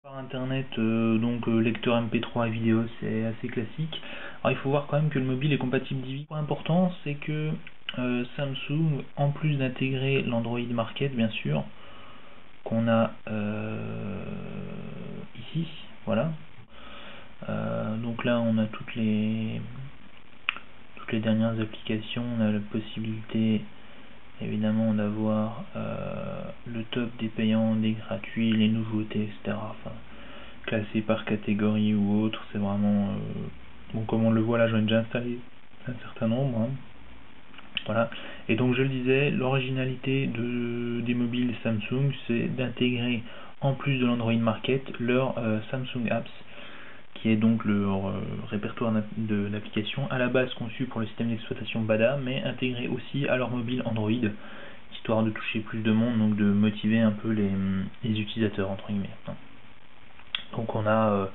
Par internet, donc lecteur MP3 et vidéo, c'est assez classique. Alors il faut voir quand même que le mobile est compatible DiVi. Point important, c'est que Samsung, en plus d'intégrer l'Android Market, bien sûr, qu'on a ici, voilà. Donc là, on a toutes les dernières applications. On a la possibilité, évidemment, d'avoir le top des payants, des gratuits, les nouveautés, etc. Enfin, classé par catégorie ou autre, c'est vraiment bon, comme on le voit là, j'en ai déjà installé un certain nombre, hein. Voilà. Et donc je le disais, l'originalité des mobiles Samsung, c'est d'intégrer en plus de l'Android Market leur Samsung Apps, qui est donc leur répertoire d'applications à la base conçu pour le système d'exploitation Bada, mais intégré aussi à leur mobile Android, histoire de toucher plus de monde, donc de motiver un peu les utilisateurs entre guillemets. Donc on a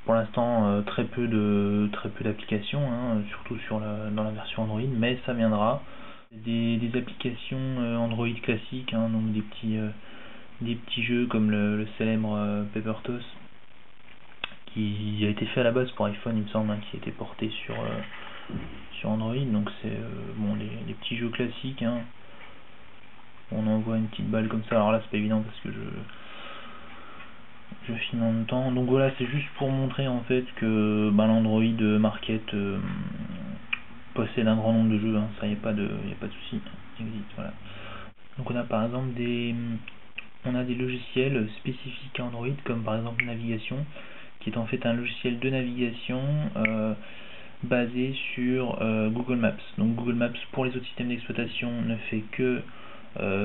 pour l'instant très peu d'applications, hein, surtout dans la version Android, mais ça viendra. Des applications Android classiques, hein, donc des petits jeux comme le célèbre Paper Toss, qui a été fait à la base pour iPhone, il me semble, hein, qui a été porté sur Android. Donc c'est bon, les petits jeux classiques, hein. On envoie une petite balle comme ça. Alors là c'est pas évident parce que je filme en même temps. Donc voilà, c'est juste pour montrer en fait que l'Android Market possède un grand nombre de jeux, hein. Ça y a pas de souci, existe, voilà. Donc on a par exemple des logiciels spécifiques à Android, comme par exemple Navigation, qui est en fait un logiciel de navigation basé sur Google Maps. Donc Google Maps pour les autres systèmes d'exploitation ne fait que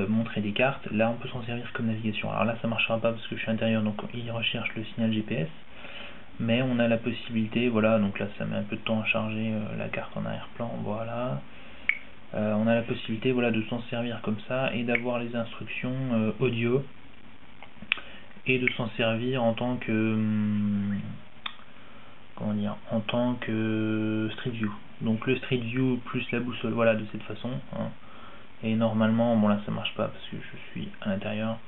montrer des cartes. Là on peut s'en servir comme navigation. Alors là ça marchera pas parce que je suis à l'intérieur, donc il recherche le signal GPS, mais on a la possibilité, voilà, donc là ça met un peu de temps à charger la carte en arrière-plan, voilà. On a la possibilité, voilà, de s'en servir comme ça et d'avoir les instructions audio, et de s'en servir en tant que en tant que Street View. Donc le Street View plus la boussole, voilà, de cette façon, hein. Et normalement, bon là ça marche pas parce que je suis à l'intérieur,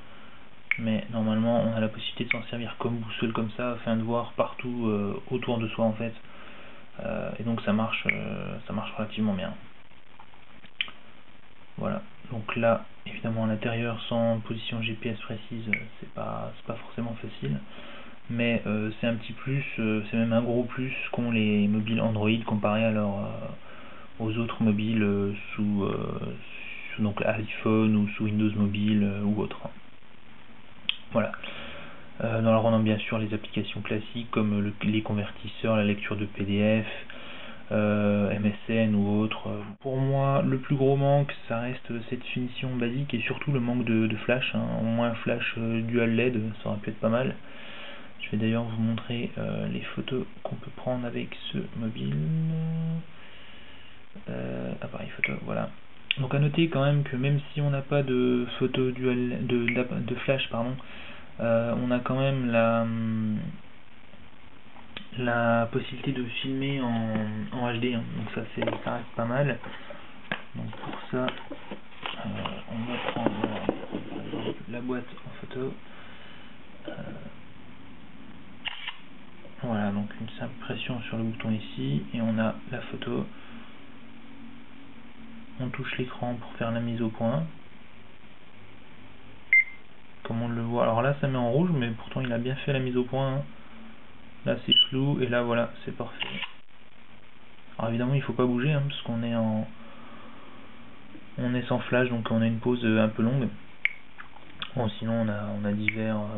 mais normalement on a la possibilité de s'en servir comme boussole comme ça afin de voir partout autour de soi en fait, et donc ça marche relativement bien. Voilà, donc là évidemment à l'intérieur sans position GPS précise c'est pas forcément facile, mais c'est un petit plus, c'est même un gros plus qu'ont les mobiles Android comparé à aux autres mobiles sous donc iPhone ou sous Windows Mobile ou autre. Voilà. Alors on a bien sûr les applications classiques comme les convertisseurs, la lecture de PDF, MSN ou autre. Pour moi, le plus gros manque, ça reste cette finition basique et surtout le manque de flash, hein. Au moins un flash dual LED, ça aurait pu être pas mal. Je vais d'ailleurs vous montrer les photos qu'on peut prendre avec ce mobile. Appareil photo, voilà. Donc à noter quand même que même si on n'a pas de photo dual de flash, pardon, on a quand même la possibilité de filmer en HD, hein. Donc ça reste pas mal. Donc pour ça, on va prendre par exemple la boîte en photo. Voilà, donc une simple pression sur le bouton ici et on a la photo. On touche l'écran pour faire la mise au point. Comme on le voit, alors là ça met en rouge, mais pourtant il a bien fait la mise au point, hein. Là c'est flou et là voilà, c'est parfait. Alors évidemment il faut pas bouger, hein, parce qu'on est sans flash, donc on a une pause un peu longue. Bon, sinon on a diverses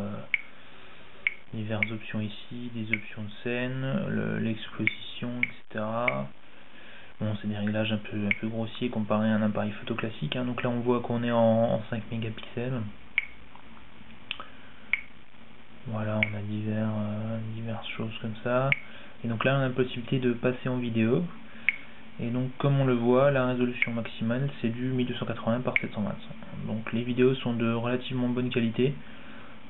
options ici, des options de scène, l'exposition, etc. Bon, c'est des réglages un peu grossiers comparé à un appareil photo classique, hein. Donc là on voit qu'on est en 5 mégapixels. Voilà, on a diverses choses comme ça. Et donc là on a la possibilité de passer en vidéo. Et donc comme on le voit, la résolution maximale c'est du 1280 par 720. Donc les vidéos sont de relativement bonne qualité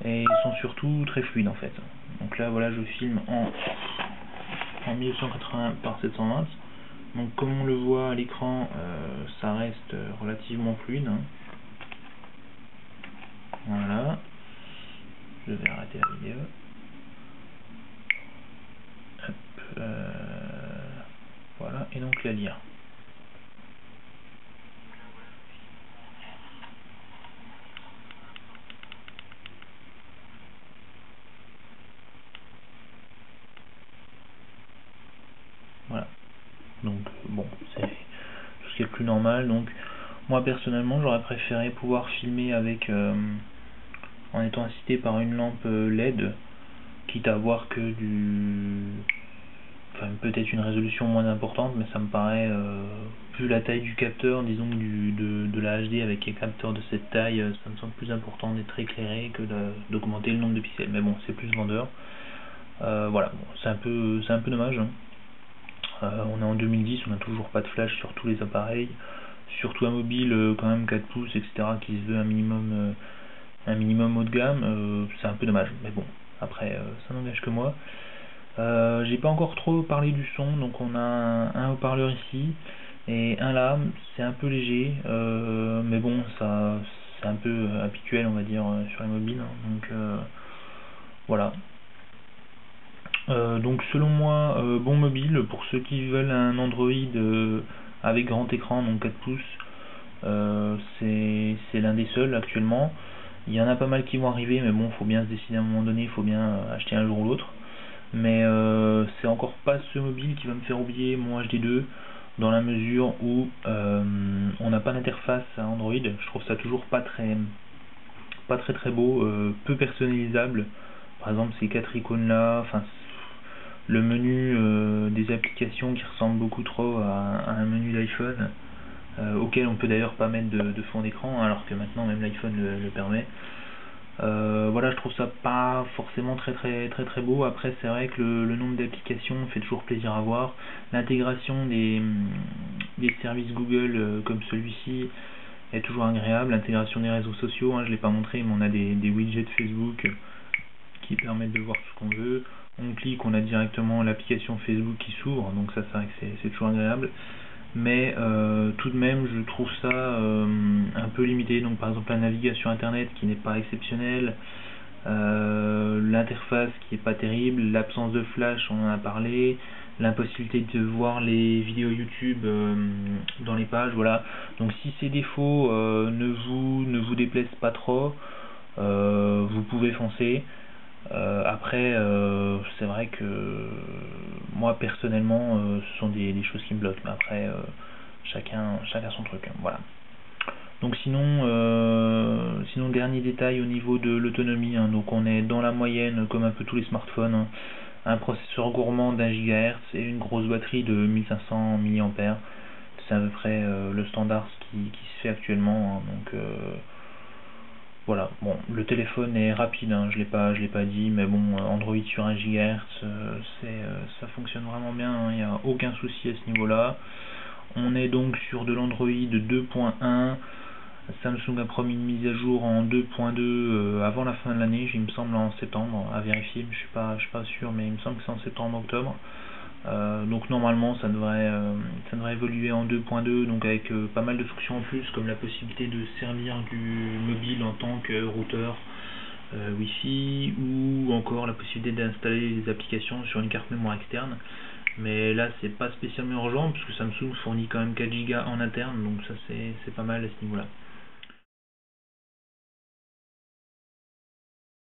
et sont surtout très fluides en fait. Donc là voilà, je filme en 1280 par 720. Donc comme on le voit à l'écran, ça reste relativement fluide, hein. Voilà. Je vais arrêter la vidéo. et donc la lire. Voilà, donc bon, c'est tout ce qui est plus normal. Donc moi personnellement j'aurais préféré pouvoir filmer avec en étant assisté par une lampe LED, quitte à avoir que peut-être une résolution moins importante, mais ça me paraît, vu la taille du capteur, disons de la HD avec un capteur de cette taille, ça me semble plus important d'être éclairé que d'augmenter le nombre de pixels. Mais bon, c'est plus vendeur. Voilà, bon, c'est un peu dommage, hein. On est en 2010, on n'a toujours pas de flash sur tous les appareils, surtout un mobile quand même 4 pouces, etc., qui se veut un minimum haut de gamme, c'est un peu dommage. Mais bon, après, ça n'engage que moi. J'ai pas encore trop parlé du son, donc on a un haut-parleur ici et un là, c'est un peu léger, mais bon, ça c'est un peu habituel, on va dire, sur les mobiles, hein. Donc voilà. Donc selon moi, bon mobile pour ceux qui veulent un Android avec grand écran, donc 4 pouces, c'est l'un des seuls actuellement. Il y en a pas mal qui vont arriver, mais bon, faut bien se décider à un moment donné, il faut bien acheter un jour ou l'autre. Mais c'est encore pas ce mobile qui va me faire oublier mon HD2, dans la mesure où on n'a pas d'interface à Android. Je trouve ça toujours pas très beau, peu personnalisable. Par exemple ces 4 icônes là, enfin le menu des applications qui ressemble beaucoup trop à un menu d'iPhone, auquel on peut d'ailleurs pas mettre de fond d'écran, alors que maintenant même l'iPhone le permet. Voilà, je trouve ça pas forcément très beau. Après c'est vrai que le nombre d'applications fait toujours plaisir à voir. L'intégration des services Google comme celui-ci est toujours agréable. L'intégration des réseaux sociaux, hein, je l'ai pas montré, mais on a des widgets Facebook qui permettent de voir tout ce qu'on veut. On clique, on a directement l'application Facebook qui s'ouvre, donc ça c'est vrai que c'est toujours agréable. Mais tout de même je trouve ça un peu limité. Donc par exemple la navigation internet qui n'est pas exceptionnelle, l'interface qui est pas terrible, l'absence de flash, on en a parlé, l'impossibilité de voir les vidéos YouTube dans les pages, voilà. Donc si ces défauts ne vous déplaisent pas trop, vous pouvez foncer. Après c'est vrai que moi personnellement ce sont des choses qui me bloquent, mais après chacun son truc, hein, voilà. Donc sinon dernier détail au niveau de l'autonomie, hein, donc on est dans la moyenne comme un peu tous les smartphones, hein. Un processeur gourmand d'1 GHz et une grosse batterie de 1500 mAh, c'est à peu près le standard qui se fait actuellement, hein, donc voilà. Bon, le téléphone est rapide, hein, je l'ai pas dit, mais bon, Android sur 1 GHz, ça fonctionne vraiment bien, hein, il n'y a aucun souci à ce niveau-là. On est donc sur de l'Android 2.1. Samsung a promis une mise à jour en 2.2 avant la fin de l'année, il me semble en septembre, à vérifier, je suis pas sûr, mais il me semble que c'est en septembre-octobre. Donc normalement ça devrait évoluer en 2.2, donc avec pas mal de fonctions en plus, comme la possibilité de servir du mobile en tant que routeur Wi-Fi, ou encore la possibilité d'installer des applications sur une carte mémoire externe. Mais là c'est pas spécialement urgent, puisque Samsung fournit quand même 4 Go en interne, donc ça c'est pas mal à ce niveau là.